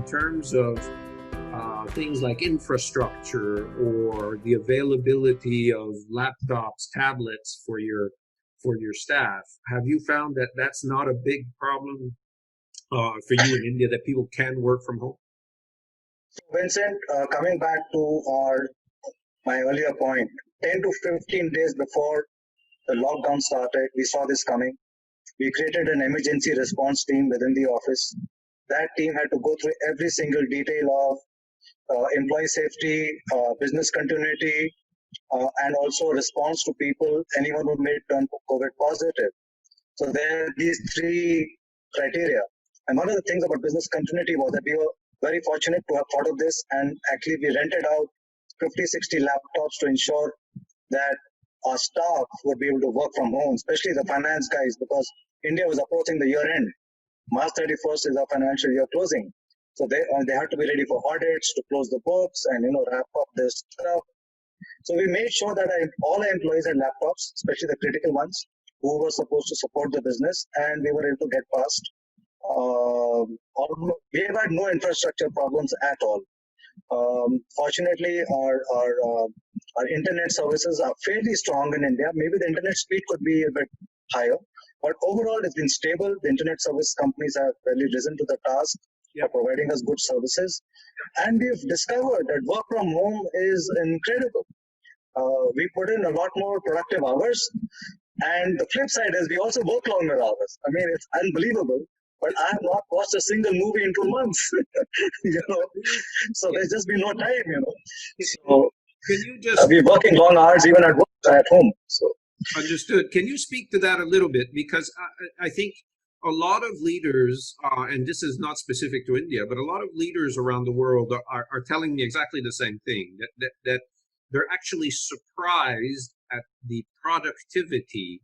in terms of things like infrastructure or the availability of laptops, tablets for your staff. Have you found that that's not a big problem for you in India, that people can work from home? So Vincent, coming back to my earlier point, 10 to 15 days before the lockdown started, we saw this coming. We created an emergency response team within the office. That team had to go through every single detail of employee safety, business continuity, and also response to people, anyone who may turn COVID positive. So there are these three criteria. And one of the things about business continuity was that we were very fortunate to have thought of this, and actually we rented out 50, 60 laptops to ensure that our staff would be able to work from home, especially the finance guys, because India was approaching the year end. March 31st is our financial year closing. So they had to be ready for audits, to close the books and wrap up this stuff. So we made sure that all our employees had laptops, especially the critical ones, who were supposed to support the business, and we were able to get past. We have had no infrastructure problems at all. Fortunately, our internet services are fairly strong in India. Maybe the internet speed could be a bit higher, but overall it's been stable. The internet service companies have really risen to the task of providing us good services, and we've discovered that work from home is incredible. We put in a lot more productive hours, and the flip side is we also work longer hours. I mean, it's unbelievable. But I have not watched a single movie in 2 months, So there's just been no time, So Can you just we're working long hours even at work, at home. So understood? Can you speak to that a little bit? Because I think a lot of leaders, and this is not specific to India, but a lot of leaders around the world are telling me exactly the same thing, that they're actually surprised at the productivity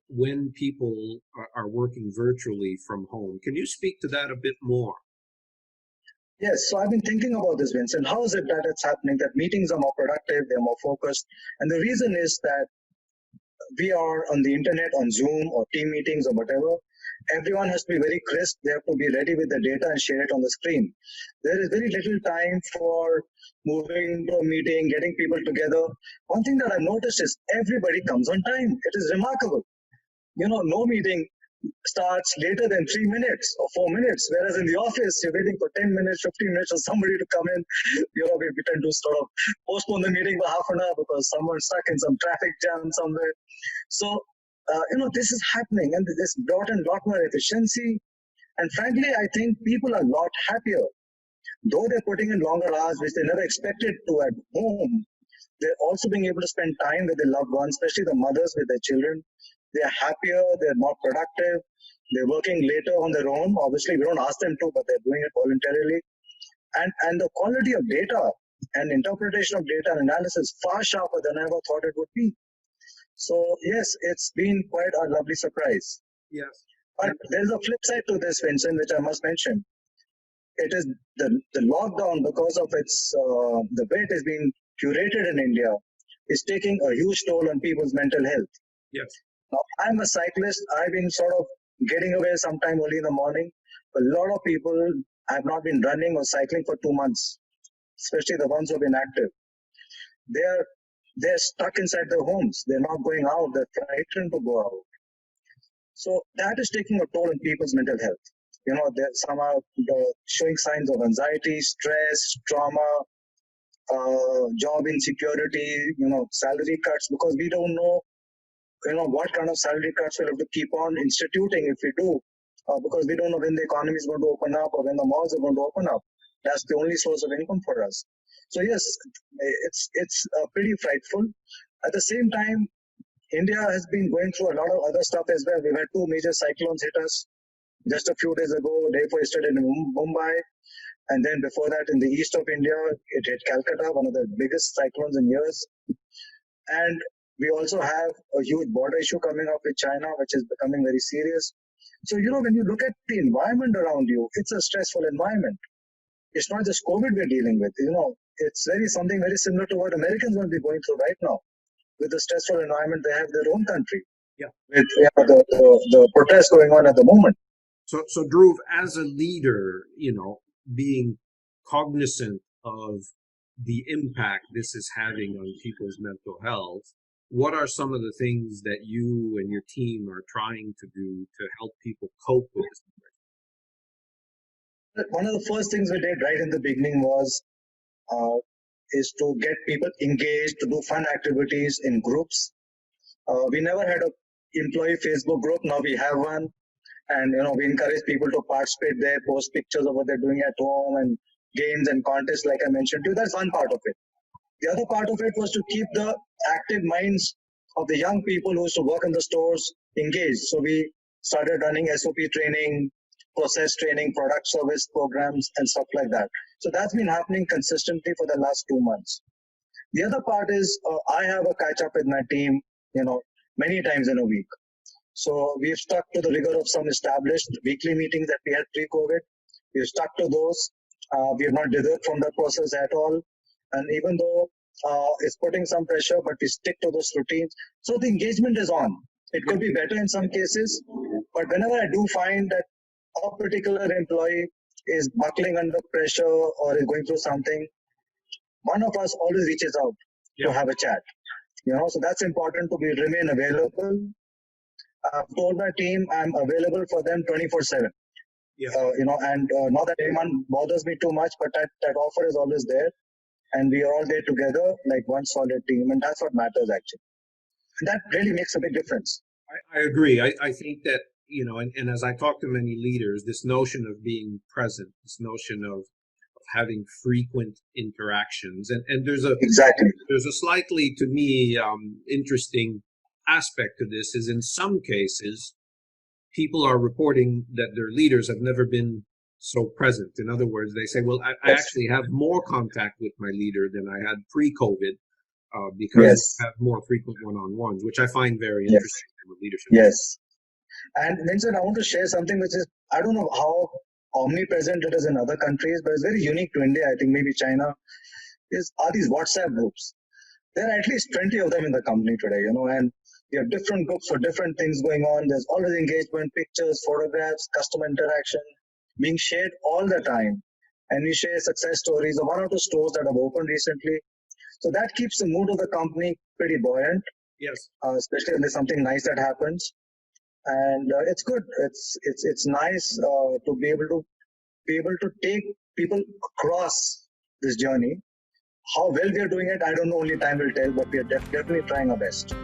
when people are working virtually from home. Can you speak to that a bit more? yes, so I've been thinking about this, Vincent. How is it that it's happening, that meetings are more productive, they're more focused? And the reason is that we are on the internet, on Zoom or team meetings or whatever. Everyone has to be very crisp. They have to be ready with the data and share it on the screen. There is very little time for moving to a meeting, getting people together. One thing that I've noticed is everybody comes on time. It is remarkable. No meeting starts later than 3 minutes or 4 minutes, whereas in the office, you're waiting for 10 minutes, 15 minutes for somebody to come in. We tend to sort of postpone the meeting by half an hour because someone's stuck in some traffic jam somewhere. So, this is happening, and this brought in a lot more efficiency. And frankly, I think people are a lot happier. Though they're putting in longer hours, which they never expected to at home, they're also being able to spend time with their loved ones, especially the mothers with their children. They're happier, they're more productive, they're working later on their own. Obviously, we don't ask them to, but they're doing it voluntarily. And the quality of data and interpretation of data and analysis far sharper than I ever thought it would be. So yes, it's been quite a lovely surprise. Yes. But there's a flip side to this, Vincent, which I must mention. It is the lockdown, because of its the way it is being curated in India, is taking a huge toll on people's mental health. Yes. Now, I'm a cyclist. I've been sort of getting away sometime early in the morning. But a lot of people have not been running or cycling for 2 months, especially the ones who have been active. They're stuck inside their homes. They're not going out. They're frightened to go out. So that is taking a toll on people's mental health. Some are showing signs of anxiety, stress, trauma, job insecurity, salary cuts, because we don't know, what kind of salary cuts we'll have to keep on instituting if we do, because we don't know when the economy is going to open up or when the malls are going to open up. That's the only source of income for us. So yes, it's pretty frightful. At the same time, India has been going through a lot of other stuff as well. We've had 2 major cyclones hit us just a few days ago, day before yesterday in Mumbai. And then before that, in the east of India, it hit Calcutta, one of the biggest cyclones in years. And we also have a huge border issue coming up with China, which is becoming very serious. So, when you look at the environment around you, it's a stressful environment. It's not just COVID we're dealing with, it's something very similar to what Americans will be going through right now with the stressful environment they have in their own country. Yeah. With the protests going on at the moment. So Dhruv, as a leader, you know, being cognizant of the impact this is having on people's mental health, what are some of the things that you and your team are trying to do to help people cope with this? One of the first things we did right in the beginning was uh, is to get people engaged, to do fun activities in groups. We never had a employee Facebook group. Now we have one, and we encourage people to participate there, post pictures of what they're doing at home, and games and contests, like I mentioned to you. That's one part of it. The other part of it was to keep the active minds of the young people who used to work in the stores engaged. So we started running SOP training, process training, product service programs, and stuff like that. So that's been happening consistently for the last 2 months. The other part is I have a catch up with my team, many times in a week. So we've stuck to the rigor of some established weekly meetings that we had pre-COVID. We've stuck to those. We have not diverged from that process at all. And even though it's putting some pressure, but we stick to those routines. So the engagement is on. It could be better in some cases, but whenever I do find that a particular employee is buckling under pressure or is going through something, one of us always reaches out to have a chat. So that's important to remain available. I've told my team I'm available for them 24/7. And not that anyone bothers me too much, but that offer is always there, and we are all there together like one solid team, and that's what matters actually. And that really makes a big difference. I agree. I think that, and as I talk to many leaders, this notion of being present, this notion of having frequent interactions, and there's a slightly, to me, interesting aspect to this is in some cases people are reporting that their leaders have never been so present. In other words, they say, well, I actually have more contact with my leader than I had pre-COVID because I have more frequent one-on-ones, which I find very interesting from a leadership. Yes. And Vincent, I want to share something which is, I don't know how omnipresent it is in other countries, but it's very unique to India. I think maybe China are these WhatsApp groups. There are at least 20 of them in the company today, and you have different groups for different things going on. There's always engagement, pictures, photographs, customer interaction being shared all the time. And we share success stories of one or two stores that have opened recently. So that keeps the mood of the company pretty buoyant. Yes. Especially when there's something nice that happens. And it's good. It's nice to be able to take people across this journey. How well we are doing it, I don't know. Only time will tell. But we are definitely trying our best.